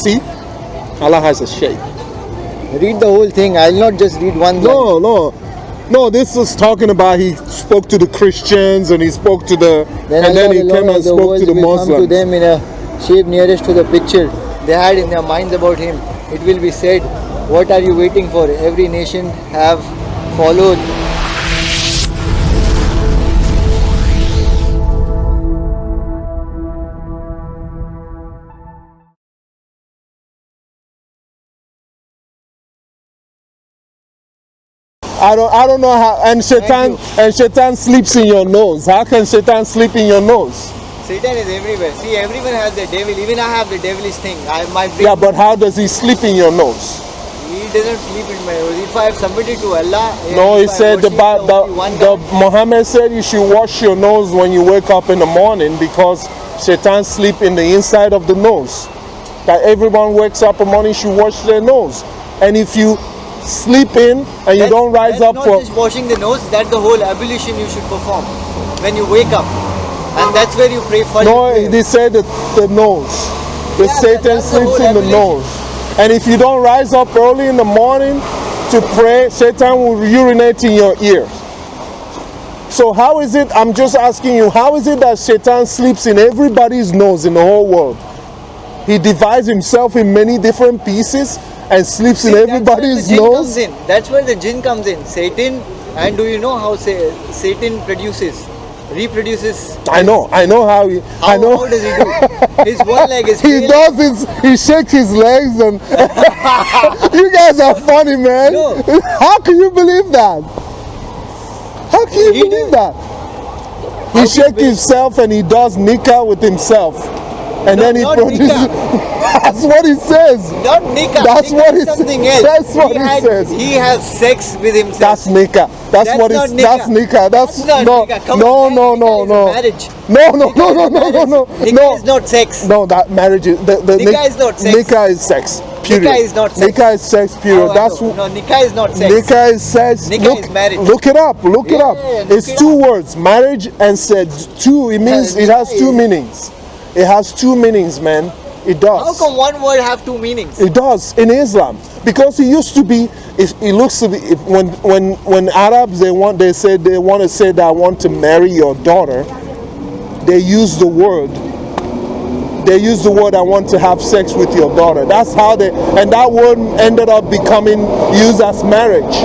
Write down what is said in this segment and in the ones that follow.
See? Allah has a shape. Read the whole thing. I'll not just read one line. No, this is talking about he spoke to the Christians and he spoke to the... then he came and spoke to the Muslims. Come to them in a shape nearest to the picture they had in their minds about him. It will be said, what are you waiting for? Every nation have followed. I don't know how, and Shaitan sleeps in your nose. How can Shaitan sleep in your nose? Satan is everywhere. See, everyone has the devil. Even I have the devilish thing. Yeah, but how does he sleep in your nose? He doesn't sleep in my nose. If I have submitted to Allah... No, he said the Muhammad said you should wash your nose when you wake up in the morning because Shaitan sleep in the inside of the nose. That everyone wakes up in the morning should wash their nose. And if you sleep in and you don't rise up for... Not just washing the nose, that's the whole ablution you should perform when you wake up. And that's where you pray for. No, they said the nose. The Satan sleeps in the nose. And if you don't rise up early in the morning to pray, Satan will urinate in your ear. So how is it, I'm just asking you, how is it that Satan sleeps in everybody's nose in the whole world? He divides himself in many different pieces and sleeps in everybody's nose. That's where the jinn comes in. Satan, and do you know how Satan reproduces? I know how he. How does he do? His one leg is. He shakes his legs and. You guys are funny, man. No. How can you believe that? How can you believe that? He shakes himself and he does nika with himself. And then he produces. That's what he says. Not nika. That's nika what he says. That's what he says. He has sex with himself. That's nika. That's what it's. That's nika. That's no. Marriage. No. Nika is not sex. No, that marriage is the nika is not sex. Nika is sex. Period. Nika is not sex. Nika is sex. Period. No, nika is not sex. Nika is sex. Nika is marriage. Look it up. Look it up. It's two words: marriage and sex. Two. It means it has two meanings. It has two meanings, man. It does. How come one word have two meanings? It does in Islam because it used to be. It looks to be when Arabs they want to say that I want to marry your daughter. They use the word. They use the word I want to have sex with your daughter. That's how and that word ended up becoming used as marriage.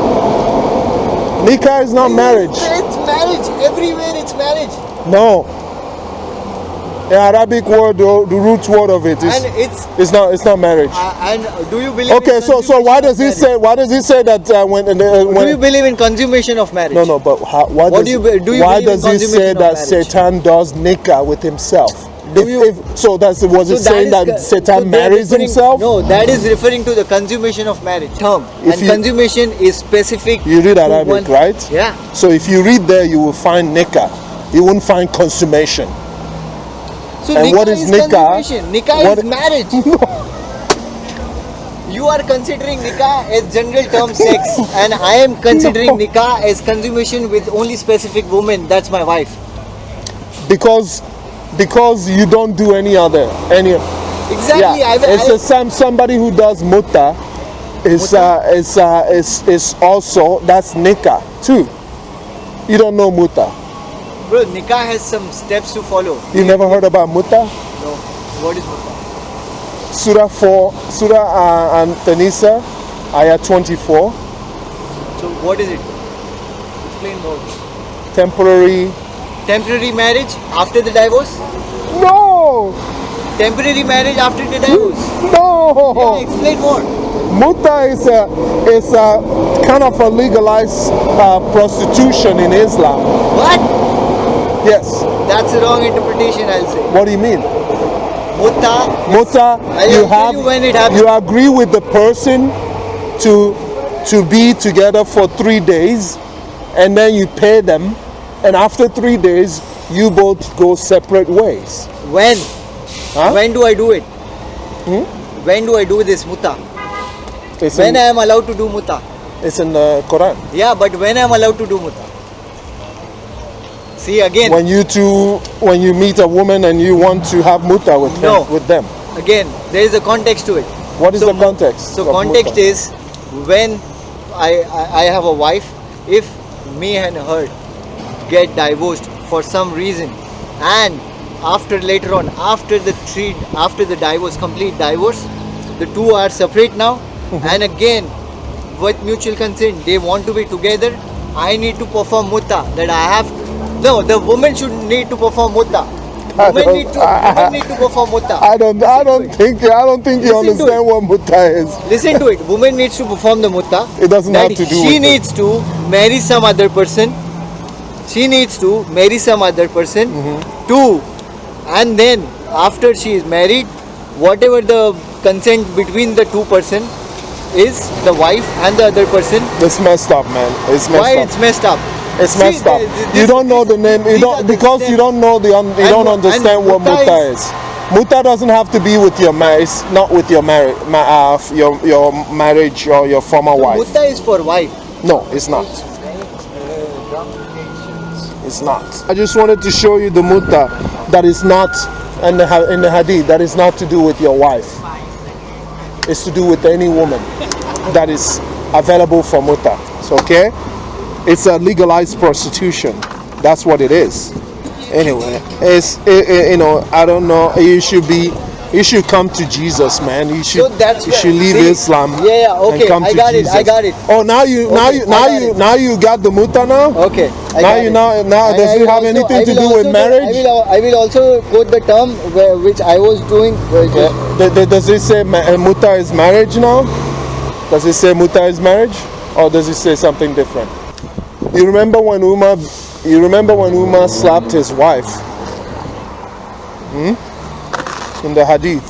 Nikah is not marriage. It's marriage. Everywhere it's marriage. No. The Arabic word, the root word of it is it's not marriage. And do you believe? Okay, so why does he say that when do you believe in consummation of marriage? No, but why does he say that Satan does nikah with himself? Was it saying that Satan marries himself? No, that is referring to the consummation of marriage term. Consummation is specific. You read Arabic, right? Yeah. So if you read there, you will find nikah. You won't find consummation. So and what is nikah? Nikah is marriage. You are considering nikah as general term sex, and I am considering nikah as consummation with only specific woman. That's my wife. Because you don't do any. Exactly. Yeah. Somebody who does muta is also that's nikah too. You don't know muta. Bro, nikah has some steps to follow. You never heard about Mut'a? No. What is Mut'a? Surah An-Nisa, ayah 24. So what is it? Explain more. Temporary marriage after the divorce? No! Temporary marriage after the divorce? No! Yeah, explain more. Mut'a is a kind of a legalized prostitution in Islam. What? Yes. That's a wrong interpretation, I'll say. What do you mean? Mut'a. You agree with the person to be together for 3 days, and then you pay them, and after 3 days you both go separate ways. When? Huh? When do I do it? When do I do this Mut'a? When I am allowed to do Mut'a? It's in the Quran. Yeah, but when I am allowed to do Mut'a? See again. When you meet a woman and you want to have Mut'a with them. Again, There is a context to it. What is the context? So of context muta? is when I have a wife, if me and her get divorced for some reason, and later on after the divorce, complete divorce, the two are separate now, and again with mutual consent they want to be together, I need to perform muta. The woman should need to perform muta. Women need to perform muta. I don't think you understand what muta is. Listen to it. Woman needs to perform the muta. It doesn't have to do with She needs to marry some other person. She needs to marry some other person too. And then after she is married, whatever the consent between the two person is, the wife and the other person. It's messed up, man. It's messed Why up. it's messed up? It's messed up. You don't know the name. You don't because you don't know you don't understand what muta is. Muta doesn't have to be with your marriage. It's not with your marriage, your marriage or your former wife. Muta is for wife. No, it's not. It's not. I just wanted to show you the muta that is not in the hadith. That is not to do with your wife. It's to do with any woman that is available for muta. So, okay. It's a legalized prostitution. That's what it is. Anyway, I don't know. You should come to Jesus, man. You should leave Islam. Yeah, okay. And come to Jesus. I got it. Oh, now you got the muta now. Okay. Now does it have anything to do with marriage? I will also quote the term which I was doing. Does it say muta is marriage now? Does it say muta is marriage, or does it say something different? You remember when Umar slapped his wife? In the hadith.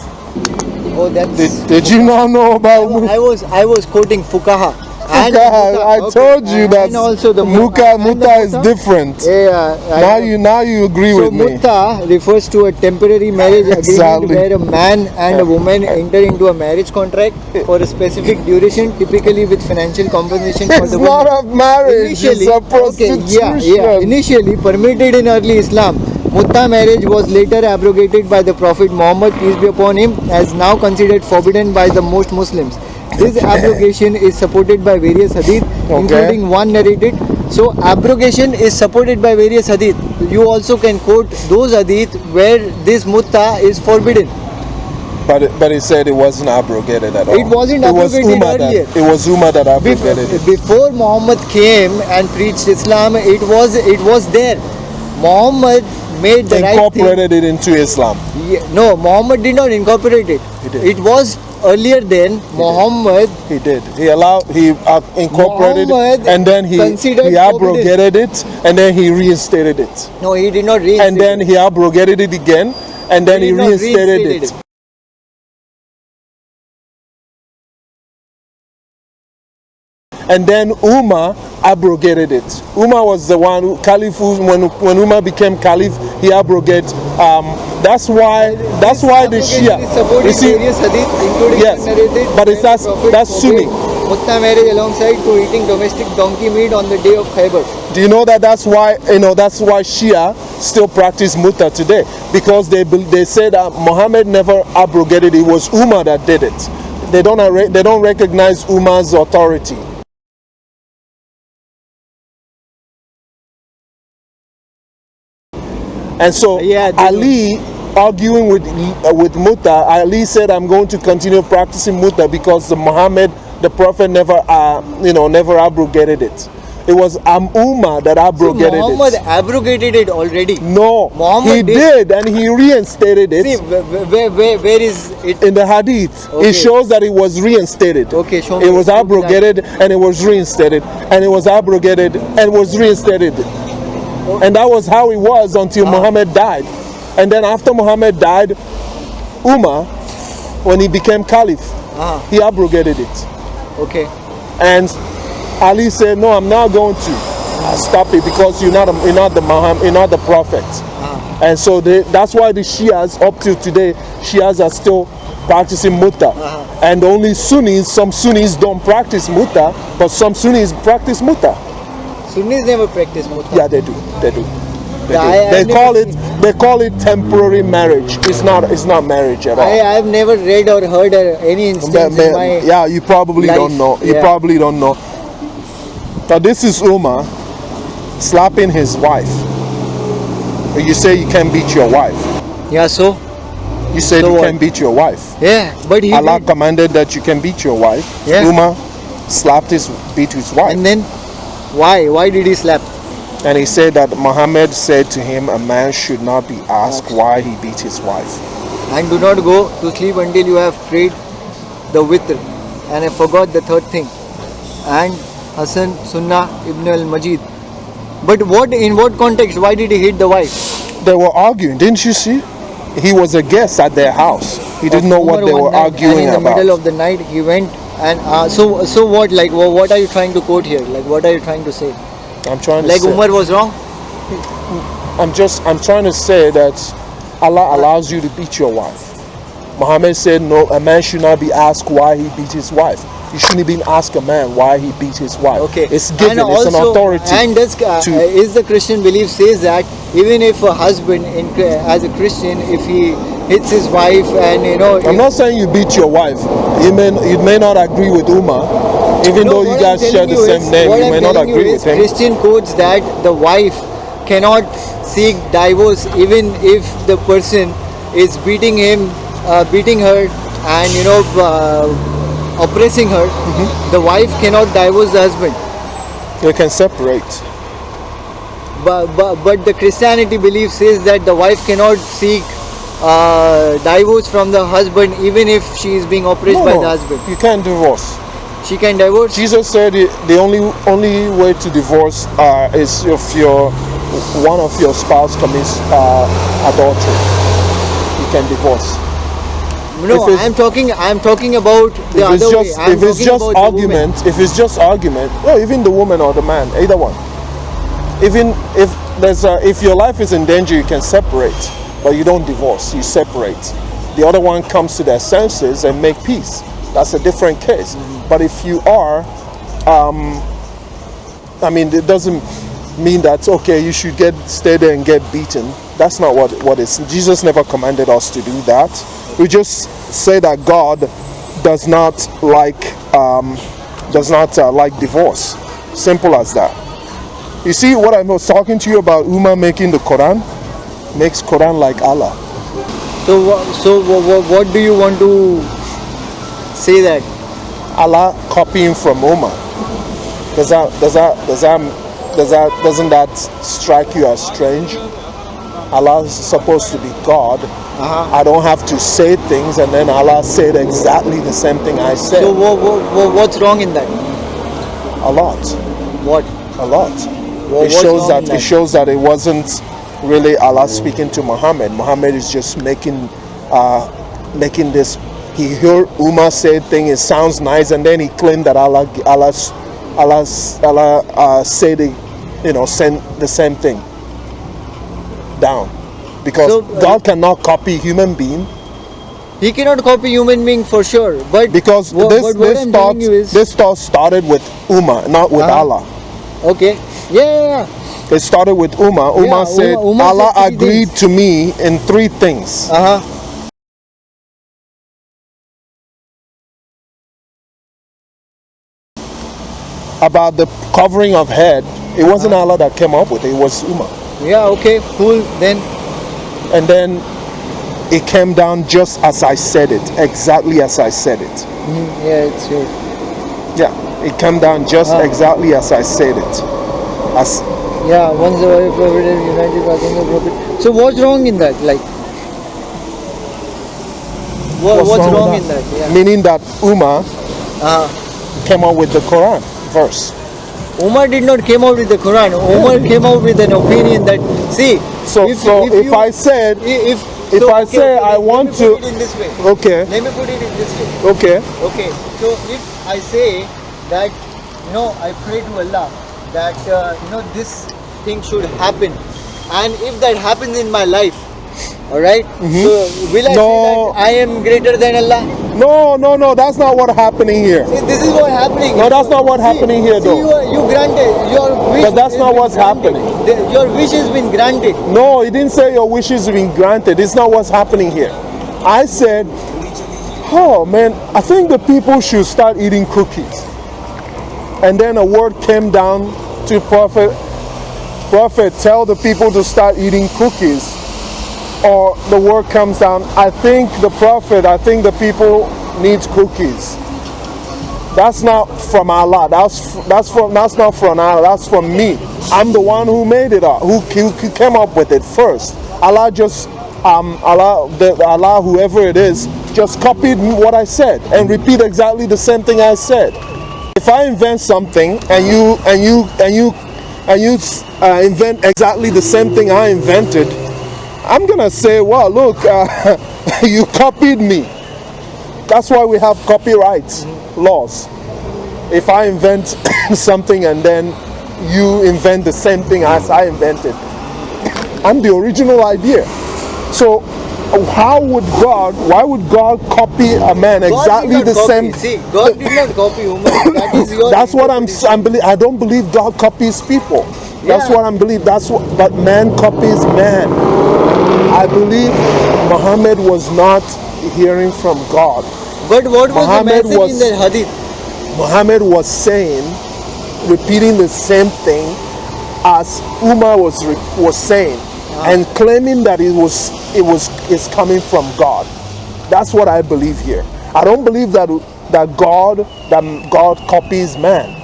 Oh, that's. Did you not know about? I was quoting fuqaha. I told you that. And also the muta is different. Yeah. Now you agree with me. Muta refers to a temporary marriage agreement where a man and a woman enter into a marriage contract for a specific duration, typically with financial compensation for the woman. It's not a marriage. It's a prostitution. Initially permitted in early Islam, Mut'a marriage was later abrogated by the Prophet Muhammad, peace be upon him, as now considered forbidden by the most Muslims. This abrogation is supported by various hadith, including one narrated. So abrogation is supported by various hadith. You also can quote those hadith where this Mut'a is forbidden. But it said it wasn't abrogated at all. It wasn't abrogated earlier. It was Umar that abrogated it. Before Muhammad came and preached Islam, it was there. Muhammad made the incorporated it into Islam. No, Muhammad did not incorporate it. He did. It was earlier than Muhammad. He did. He incorporated it, and then he abrogated it, and then he reinstated it. No, he did not reinstate it. And then he abrogated it again, and then he reinstated it. And then Umar abrogated it. Umar was the one, Caliph, when Umar became Caliph, he abrogated. That's why the Shia. You see, yes, but that's Sunni. Mut'a marriage alongside to eating domestic donkey meat on the day of Khaybar. Do you know that's why Shia still practice Mut'a today, because they say that Muhammad never abrogated it. It was Umar that did it. They don't recognize Umar's authority. And so Ali, arguing with Mut'a, Ali said, "I'm going to continue practicing Mut'a because Muhammad, the Prophet, never abrogated it. It was Umar that abrogated it." Muhammad abrogated it already. No, Muhammad did, and he reinstated it. See, where is it? In the Hadith, it shows that it was reinstated. Okay, show me. It was abrogated, and it was reinstated, and it was abrogated, and was reinstated. And that was how it was until Muhammad died. And then after Muhammad died, Umar, when he became Caliph, he abrogated it. Okay. And Ali said, "No, I'm not going to stop it because you're not the Prophet." And so that's why the Shias, up till today, Shias are still practicing Mut'a. And only some Sunnis don't practice Mut'a, but some Sunnis practice Mut'a. Sunnis never practice Mut'a. Yeah, they do. They call it temporary marriage. It's not marriage at all. I have never read or heard any instance in my yeah, you probably life. don't know. You Yeah. probably don't know. Now this is Umar slapping his wife. You say you can't beat your wife. Yeah, so You said So you what? can't beat your wife. yeah, but he Allah did. commanded that you can beat your wife. Yeah. Umar beat his wife. And then why did he slap? And he said that Muhammad said to him, a man should not be asked why he beat his wife. And do not go to sleep until you have prayed the witr. And I forgot the third thing. And Hassan Sunnah Ibn al-Majid. But in what context? Why did he hit the wife? They were arguing, didn't you see? He was a guest at their house. He didn't know what they were arguing and in the about. middle of the night he went and so what, like what are you trying to quote here? Like what are you trying to say? I'm trying to Like say, Umar was wrong? I'm trying to say that Allah allows you to beat your wife. Muhammad said no, a man should not be asked why he beat his wife. You shouldn't even ask a man why he beat his wife. Okay. It's given, And it's an also- authority. And is the Christian belief says that even if a husband as a Christian, if he hits his wife and I'm not saying you beat your wife. You may not agree with Umar, even though you guys share the same name. You may not agree with him. Christian quotes that the wife cannot seek divorce even if the person is beating her and oppressing her. The wife cannot divorce the husband. They can separate. But the Christianity belief says that the wife cannot seek divorce from the husband even if she is being oppressed by the husband. You can't divorce. She can divorce. Jesus said the only way to divorce is if one of your spouse commits adultery. You can divorce. No, I'm talking about the other way. If it's just argument, even the woman or the man, either one. Even if your life is in danger, you can separate, but you don't divorce. You separate. The other one comes to their senses and make peace. That's a different case. But if you are, it doesn't mean that okay, you should stay there and get beaten. That's not what is. Jesus never commanded us to do that. We just say that God does not like divorce. Simple as that. You see what I was talking to you about Umar making the Quran? Makes Quran like Allah. So what do you want to say that? Allah copying from Umar. Doesn't that strike you as strange? Allah is supposed to be God. I don't have to say things and then Allah said exactly the same thing I said. So what's wrong in that? A lot. What? A lot. Well, it shows that it wasn't really Allah speaking to Muhammad. Muhammad is just making this. He heard Umar say thing. It sounds nice, and then he claimed that Allah said send the same thing down, because God cannot copy human being. He cannot copy human being for sure, but because this thought started with Umar, not with Allah. Okay. Yeah. It started with Umar. Umar said, Allah agreed to me in 3 things. About the covering of head, it wasn't Allah that came up with it, it was Umar. Yeah, okay, cool, then. And then it came down just as I said it, exactly as I said it. Yeah, it's good. Yeah, it came down just exactly as I said it. Once the wife prophet is united with the prophet. So what's wrong in that? Like, what's wrong in that? Yeah. Meaning that Umar came out with the Quran verse. Umar did not came out with the Quran. Umar came out with an opinion that if I said I want to put it in this way. Okay. Let me put it in this way. Okay. Okay. So if I say that I pray to Allah that this thing should happen, and if that happens in my life, Alright? So will I No. say that I am greater than Allah? No, that's not what's happening here. See, this is what's happening. No, that's not what's happening here, though. You granted your wish. But that's has not been what's granted. happening. Your wish has been granted. No, he didn't say your wishes have been granted. It's not what's happening here. I said, oh man, I think the people should start eating cookies. And then a word came down to prophet, tell the people to start eating cookies. Or the word comes down, I think the people need cookies. That's not from Allah. That's not from Allah. That's from me. I'm the one who made it up, who came up with it first. Allah just Allah, whoever it is, just copied what I said and repeat exactly the same thing I said. If I invent something and you invent exactly the same thing I invented, I'm gonna say, well, look, you copied me. That's why we have copyright laws. If I invent something and then you invent the same thing as I invented, I'm the original idea. So why would God copy a man exactly the same? See, God did not copy Umar. That is your That's what I don't believe God copies people. That's what I believe. But man copies man. I believe Muhammad was not hearing from God. But what was Muhammad the message in the hadith? Muhammad was saying, repeating the same thing as Umar was saying, and claiming that it's coming from God. That's what I believe here. I don't believe that God copies man.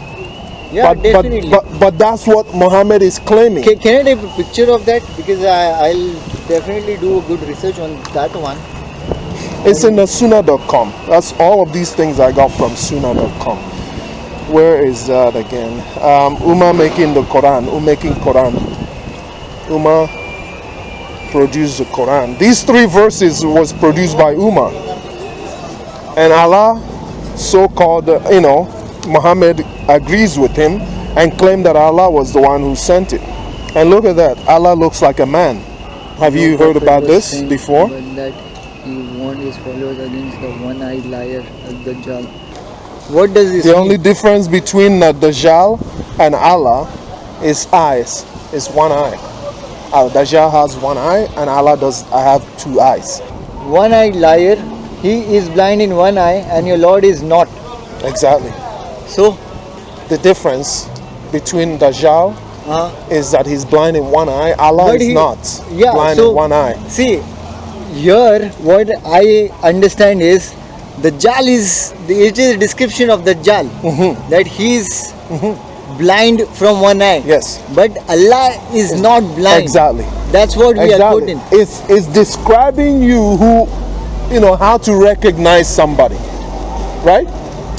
Yeah, definitely. But that's what Muhammad is claiming. Can I take a picture of that? Because I'll definitely do a good research on that one. It's in the sunnah.com. That's all of these things I got from sunnah.com. Where is that again? Umar making the Quran. Umar produced the Quran. These 3 verses was produced by Umar. And Allah, so-called, Muhammad agrees with him and claimed that Allah was the one who sent it. And look at that. Allah looks like a man. Have you heard about this before? That he warned his followers against the one-eyed liar, Dajjal. What does this The mean? only difference between Dajjal and Allah is eyes. Is one eye. Dajjal has one eye and Allah does have 2 eyes. One-eyed liar, he is blind in one eye and your Lord is not. Exactly. So, The difference between Dajjal is that he's blind in one eye. Allah But is he- not yeah, blind so- in one eye. see, here what I understand is Dajjal it is a description of Dajjal that he's blind from one eye. Yes. But Allah is not blind. Exactly. That's what we are Exactly. quoting. It's describing how to recognize somebody, right?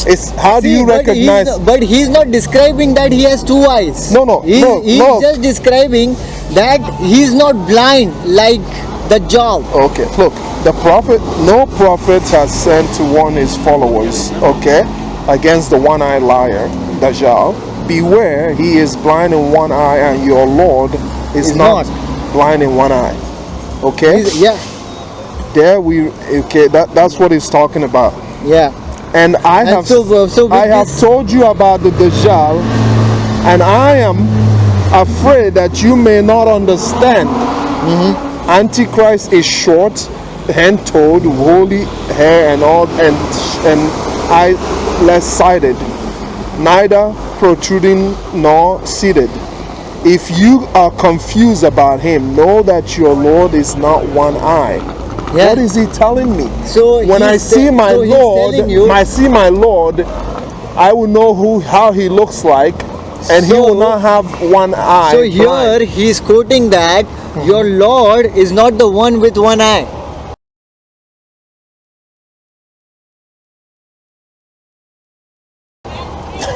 It's how do you recognize? But he's not describing that he has 2 eyes. No, He's no. just describing that he's not blind like Dajjal. Okay, look, no prophet has sent to warn his followers, okay, against the one-eyed liar, Dajjal. Beware, he is blind in one eye, and your Lord is not blind in one eye. Okay? That's what he's talking about. Yeah. And I have told you about the Dajjal, and I am afraid that you may not understand. Antichrist is short, hand-toed, woolly hair and all, and eye less-sighted, neither protruding nor seated. If you are confused about him, know that your Lord is not one eye. Yeah. What is he telling me? So when I see my Lord, I will know how he looks like, and he will not have one eye. So here he is quoting that your Lord is not the one with one eye.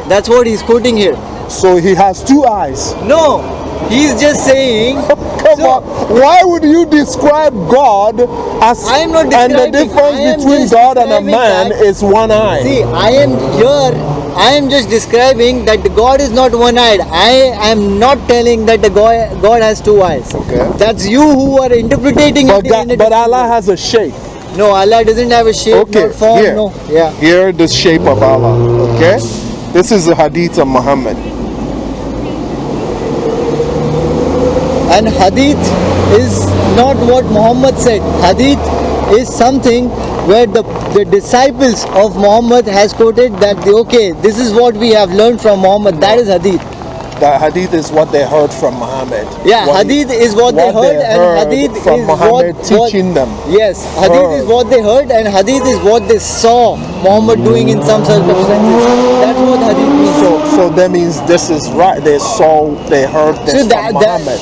That's what he's quoting here. So he has 2 eyes. No, he's just saying. Come on, why would you describe God as? I am not and the describing. difference between God and a man is one eye. See, I am here I am just describing that the God is not one-eyed. I am not telling that the God has two eyes. Okay. That's you who are interpreting But, it. In a but different Allah way. has a shape. No, Allah doesn't have a shape, Okay, nor form, here. no. Yeah. Here, the shape of Allah. Okay? This is the hadith of Muhammad. And hadith is not what Muhammad said. Hadith is something where the disciples of Muhammad has quoted that okay, this is what we have learned from Muhammad. That is hadith. The hadith is what they heard from Muhammad. Yeah, hadith is what they heard, and hadith from is Muhammad what teaching them. Yes, hadith is what they heard, and hadith is what they saw Muhammad doing in some circumstances. That's what hadith means. So that means this is right. They saw, they heard this So from Muhammad.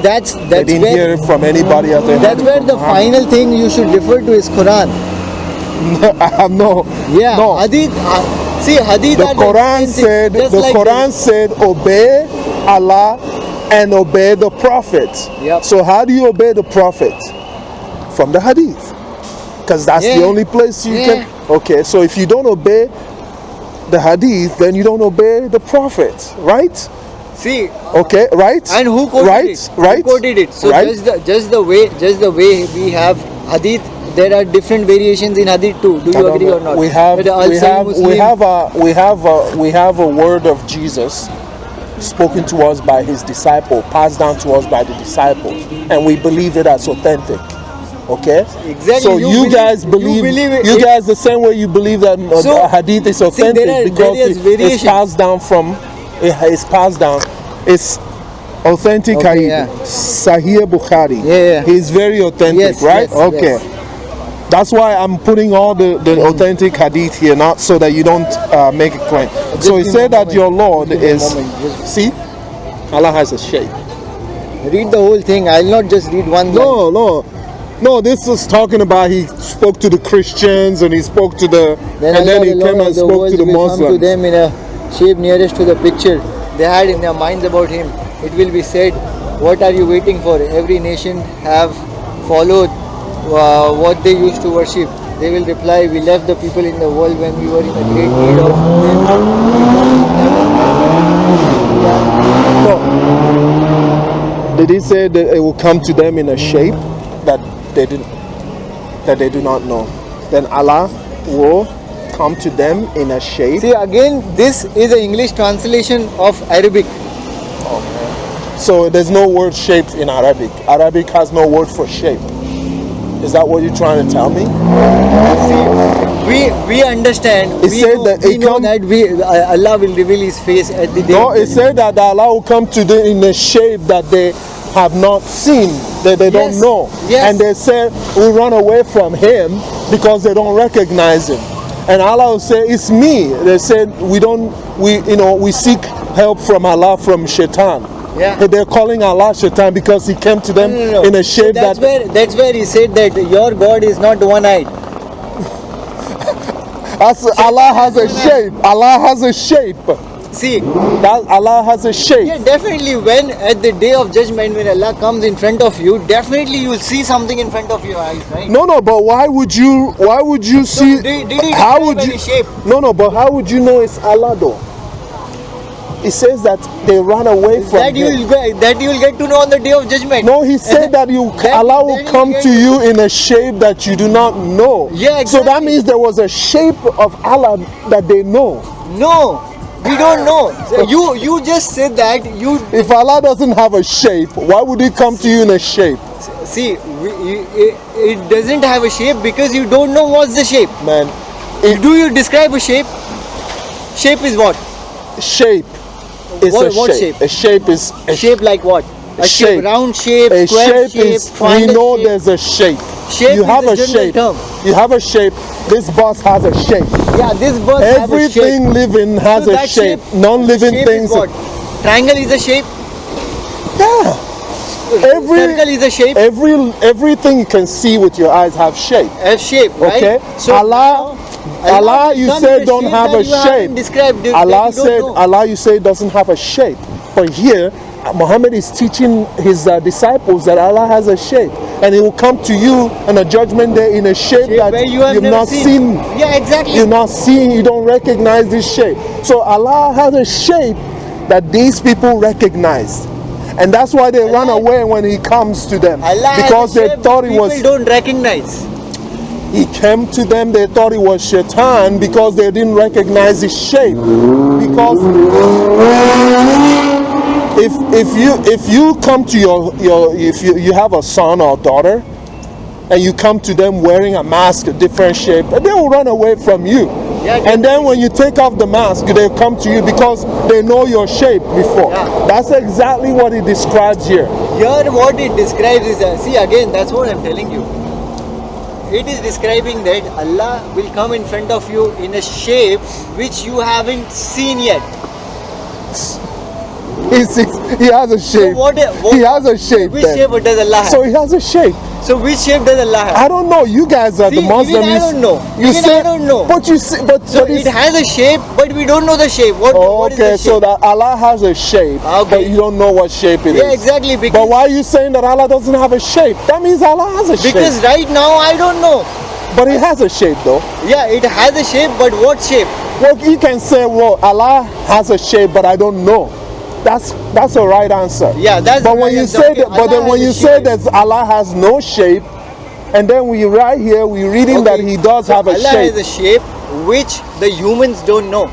that's They didn't where, hear it from anybody else. They that's heard it where from the Muhammad. final thing you should refer to is Quran. No. Yeah, No. hadith. See, hadith. The are Quran expensive, said. just The like Quran said, obey Allah and obey the Prophet. Yep. So how do you obey the Prophet? From the hadith, because that's the Yeah. only place you Yeah. can. Okay, so if you don't obey the hadith, then you don't obey the Prophet, right? See, Okay, right? and who quoted right? it? Right? Who quoted it? So right? just the way we have hadith. There are different variations in hadith too. Do I you don't agree know. or not? We have With the we Al-Sahih have Muslim, we have a word of Jesus spoken to us by his disciple, passed down to us by the disciples, and we believe it as authentic. Okay? Exactly. So you guys believe it- guys the same way you believe that So, hadith is authentic there are because various it's variations. passed down from it's passed down. It's authentic Okay, hadith. yeah. Sahih Bukhari. Yeah. He's very authentic, Yes, right? yes, Okay. yes. That's why I'm putting all the authentic hadith here, not so that you don't make a claim. So he give me said a that moment. your Lord Give me a is, moment. Just see, Allah has a shape. read the whole thing. I'll not just read one line. No, this is talking about he spoke to the Christians and he spoke to the, Then and then Allah, he the came Lord and of the spoke world, to the will come to Muslims. them in a shape nearest to the picture they had in their minds about him. It will be said, what are you waiting for? Every nation have followed what they used to worship. They will reply, we left the people in the world when we were in a great need of them. No. Did he say that it will come to them in a shape that they do not know? Then Allah will come to them in a shape. See, again, this is an English translation of Arabic. So there's no word shaped in Arabic. Arabic has no word for shape. Is that what you're trying to tell me? See, we understand. It said that it know come- that Allah will reveal His face at the day. No, of it judgment. said that Allah will come to them in a shape that they have not seen, that they don't Yes, know. yes. And they said, we run away from him because they don't recognize him. And Allah will say, it's me. They said, we seek help from Allah from Shaitan. Yeah. But they're calling Allah Shaitan because he came to them No. in a shape So that's where He said that your God is not one-eyed. Allah has a shape. Allah has a shape. See, That Allah has a shape. yeah, definitely when at the day of judgment when Allah comes in front of you, definitely you will see something in front of your eyes, right? No, but why would you see? did he how describe would you? any shape? No, but how would you know it's Allah though? It says that they ran away from That you him. will get to know on the day of judgment. No, he said that Allah will then you come get to to- you in a shape that you do not know. Yeah, So that exactly. means there was a shape of Allah that they know. No, we don't know. So you just said that you If Allah doesn't have a shape, why would he come to you in a shape? see. It doesn't have a shape because you don't know what's the shape. Man, Do you describe a shape? Shape is what? shape is What a shape. shape? A shape is a Shape like what? A shape, Shape. round shape, A square shape is, we triangle know shape. there's a shape. Shape You is have a a general shape. term. You have a shape. This bus has a shape. Yeah, this bus have a Everything shape. living has So a that shape. Non-living shape things. is what? Triangle is a shape. Yeah. Circle is a shape. Everything you can see with your eyes have shape. A shape, right? Okay. now, Allah, you comes said in don't have that a you haven't shape. Described it, that Allah you don't said know. Allah, you say doesn't have a shape. But here Muhammad is teaching his disciples that Allah has a shape, and He will come to you on a judgment day in a shape that where you have you've never not seen. Yeah, exactly. You've not seen. You don't recognize this shape. So Allah has a shape that these people recognize, and that's why they run away when He comes to them, Allah because has a they shape thought He people was. don't recognize. He came to them, they thought it was Shaitan because they didn't recognize his shape. Because if you come to if you have a son or daughter and you come to them wearing a mask, a different shape, they will run away from you. Yeah, and then when you take off the mask, they come to you because they know your shape before. Yeah. That's exactly what it describes here. Here what it describes is, see again, that's what I'm telling you. It is describing that Allah will come in front of you in a shape which you haven't seen yet. He has a shape. So he has a shape. Which then. shape does Allah have? So he has a shape. So which shape does Allah have? I don't know. You guys are See, the Muslims. Even I don't know. You Even say, I don't know. But you see, but So it has a shape, but we don't know the shape. What is okay, the shape? so that Allah has a shape, but you don't know what shape it is. Yeah, exactly. Because, but why are you saying that Allah doesn't have a shape? That means Allah has a shape. Because right now I don't know. But it has a shape though. Yeah, it has a shape, but what shape? Well, you can say, well, Allah has a shape, but I don't know. That's a right answer. Yeah, that's. But when you say that, but then when you say that Allah has no shape, and then we right here we reading that He does have a Allah shape. has a shape which the humans don't know.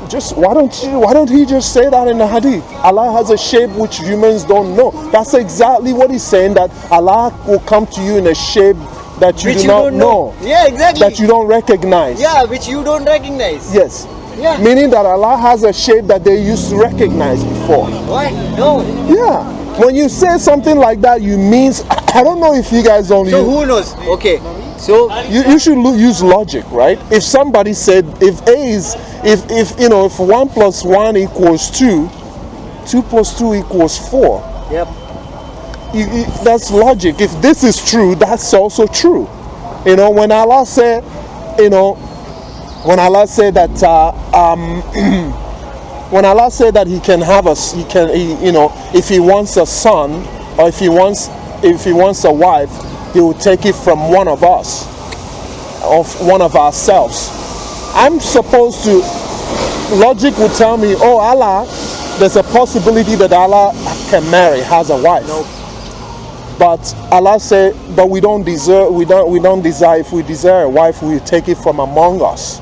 Just why don't He just say that in the hadith? Allah has a shape which humans don't know. That's exactly what He's saying, that Allah will come to you in a shape that you Which do you not don't know. Yeah, exactly. That you don't recognize. Yeah, which you don't recognize. Yes. Yeah. Meaning that Allah has a shape that they used to recognize before. What? No. Yeah. When you say something like that, you means, I don't know if you guys only. So who knows? Okay. So you should use logic, right? If somebody said, if 1 plus 1 equals 2, 2 plus 2 equals 4. Yep. That's logic. If this is true, that's also true. When Allah said, when Allah said that, when Allah said that He can have us, if He wants a son or if He wants a wife, He will take it from one of us, of one of ourselves. I'm supposed to. Logic would tell me, oh Allah, there's a possibility that Allah can marry, has a wife. Nope. But Allah said, but we don't desire. If we desire a wife, we take it from among us.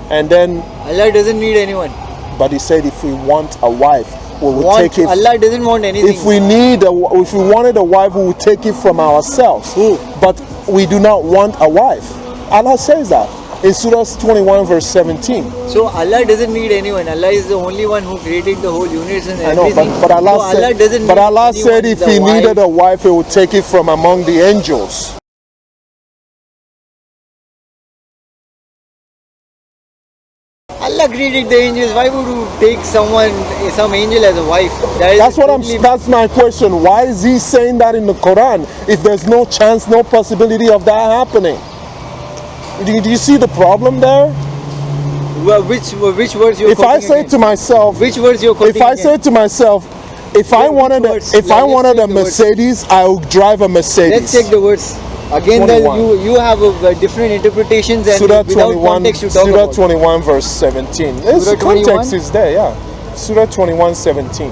And then Allah doesn't need anyone. But He said, if we want a wife, we will take it. Allah doesn't want anything. If we wanted a wife, we will take it from ourselves. Who? But we do not want a wife. Allah says that in Surah 21, verse 17. So Allah doesn't need anyone. Allah is the only one who created the whole universe and everything. I know, but Allah said if He needed a wife, He would take it from among the angels. Allah created the angels. Why would you take some angel as a wife? That's my question. Why is He saying that in the Quran if there's no chance, no possibility of that happening? Do you see the problem there? Well, which words you're If I say to myself, which words you're quoting if I say to myself, if I wanted a Mercedes, I would drive a Mercedes. Let's take the words. Again, you have different interpretations and Surah without 21, context you talk Surah about. 21 verse 17. Surah 21? Context is there, yeah. Surah 21, 17.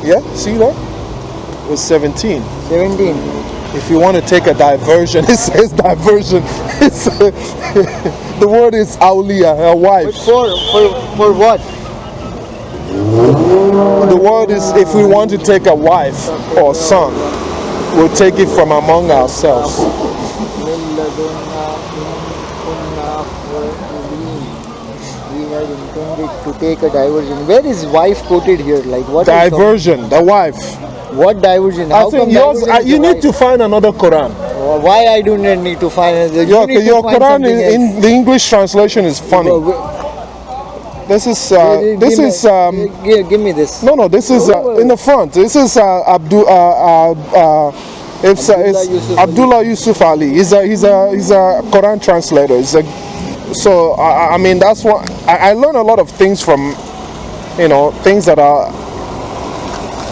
Yeah, see that? It's 17. 17. If you want to take a diversion, it says diversion. It's the word is awliya, a wife. But for what? The word is if we want to take a wife or son, we'll take it from among ourselves. We had intended to take a diversion. Where is wife quoted here? Like what? Diversion, the wife. What diversion? I think yours. You need to find another Quran. Why I do not need to find another? Your Quran in the English translation is funny. This is give me this. No, this is in the front. This is it's Abdullah Yusuf Ali. He's a Quran translator. So I mean that's what I learn a lot of things from, things that are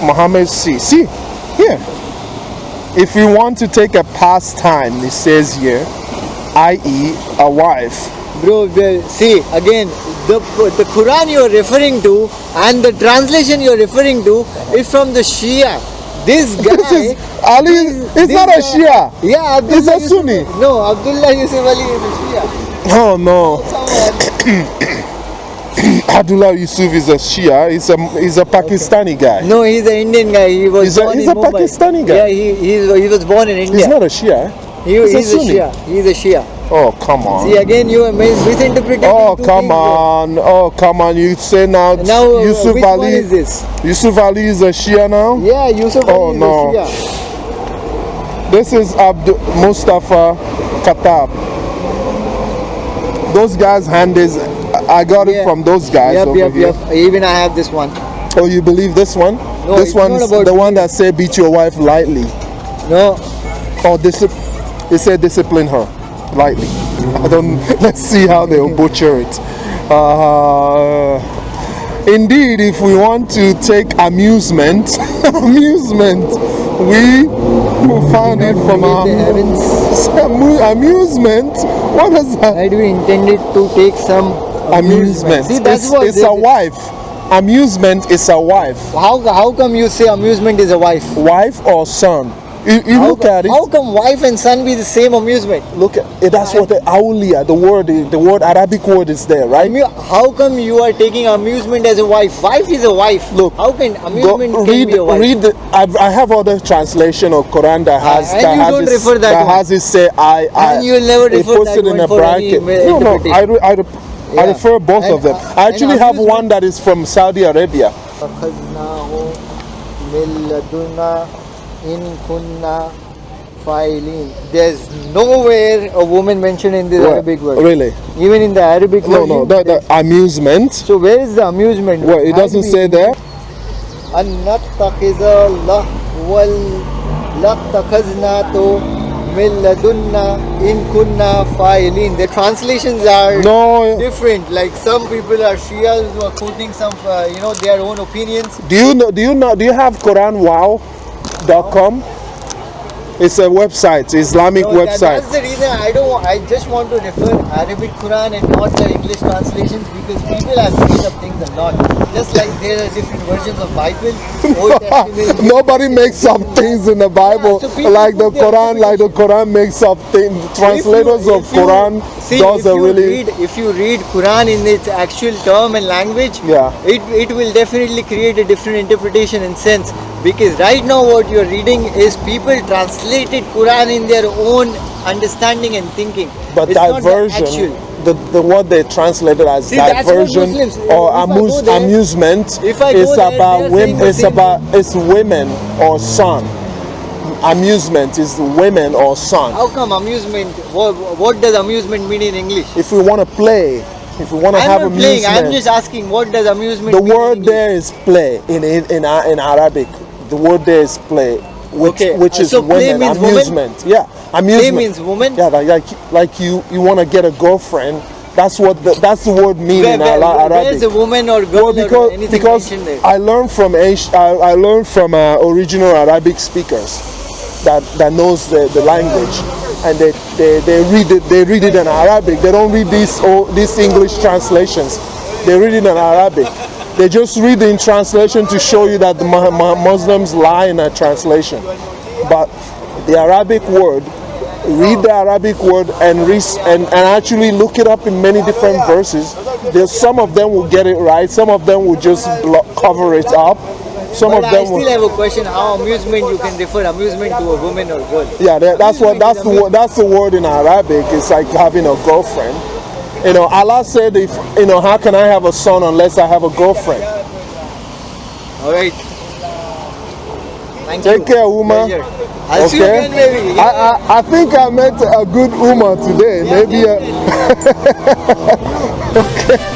Muhammad see. See, here. If we want to take a pastime, it says here, i.e. a wife. Bro, see, again, the Quran you're referring to and the translation you're referring to is from the Shia. This guy... This is Ali, it's not a Shia. Yeah, Abdullah It's a Yusuf, Sunni. No, Abdullah Yusuf Ali is a Shia. Oh no. Someone. Abdullah Yusuf is a Shia. He's a Pakistani guy. No, he's an Indian guy. He was born He's in a Mumbai. Pakistani guy. Yeah, he was born in India. He's not a Shia. He's a Sunni. Shia. He's a Shia. Oh come on. See, again, you are misinterpreting. Oh two come things, bro. on. Oh come on. You say now, Now, Yusuf which Ali. one is this? Yusuf Ali is a Shia now. Yeah, Yusuf Oh, Ali is no. a Shia. This is Mustafa Khattab. Those guys' hand is. I got it Yeah. from those guys over here. Yep. Even I have this one. Oh, you believe this one? No, This it's one's not about the one that say beat your wife lightly. No, Or they say discipline her lightly. I don't. Let's see how they'll butcher it. Indeed, if we want to take amusement, we will find it from our the heavens. amusement. What is that? I do intended to take some Amusement. See, that's It's, what it's a wife. Amusement is a wife. How come you say amusement is a wife? Wife or son. You look at it. How come wife and son be the same amusement? Look at it. That's what the awliya, the word Arabic word is there, right? How come you are taking amusement as a wife? Wife is a wife. Look, how can amusement can be a wife? read. I have other translation of Quran that has and that you has don't it, refer that that one. has it say I. And you'll never it refer puts that it in one a for any bracket. No, interpretation. I Yeah. refer both of them. And- I actually and have amusement- one that is from Saudi Arabia. There's nowhere a woman mentioned in this Arabic word. Really? Even in the Arabic word. No. The amusement. So where is the amusement? Well, it doesn't say there. أَنَّتَّخِذَ لَتَّخَذْنَا مِن لَدُنَّا إِن كُنَّا فَاعِلِينَ. The translations are No. different. Like some people are Shias who are quoting some, their own opinions. Do you have QuranWow.com? It's a website, Islamic No, website. That's the reason I just want to refer Arabic Quran and not the English translations, because people have made up things a lot. Just like there are different versions of Bible. Old Testament, Nobody makes up things in the Bible Yeah, so people like the put their Quran. Like the Quran makes up things. Translators of Quran does a really. If you read Quran in its actual term and language, Yeah. it will definitely create a different interpretation and sense. Because right now what you're reading is people translated Quran in their own understanding and thinking. But It's not the diversion, actual. the word they translated as See, that's what diversion Muslims- or if I go there- amusement if I go is there, about they're women. saying the same It's women or son. Amusement is women or son. How come amusement? What does amusement mean in English? If we want to play, if we want to have I'm not playing. amusement, I'm just asking. What does amusement the mean? word in English? there is play in Arabic. The word there is play, which Okay, is so play women. means woman? Amusement. Yeah, amusement. Play means woman. Yeah, like you want to get a girlfriend. That's what that's the word mean in Arabic. Where's a woman or girl Well, or anything because mentioned there? I learned from original Arabic speakers that knows the language, and they read it in Arabic. They don't read these English translations. They read it in Arabic. They just read it in translation to show you that the Muslims lie in a translation. But the Arabic word, read the Arabic word and actually look it up in many different verses. There's some of them will get it right. Some of them will just cover it up. Some But of I them still will. have a question. How amusement you can refer amusement to a woman or girl? Yeah, that's the word in Arabic. It's like having a girlfriend. You know, Allah said, if how can I have a son unless I have a girlfriend? All right. Thank you. Take care, Umar. Pleasure. I'll see you again, maybe. I think I met a good Umar today. Maybe. Okay.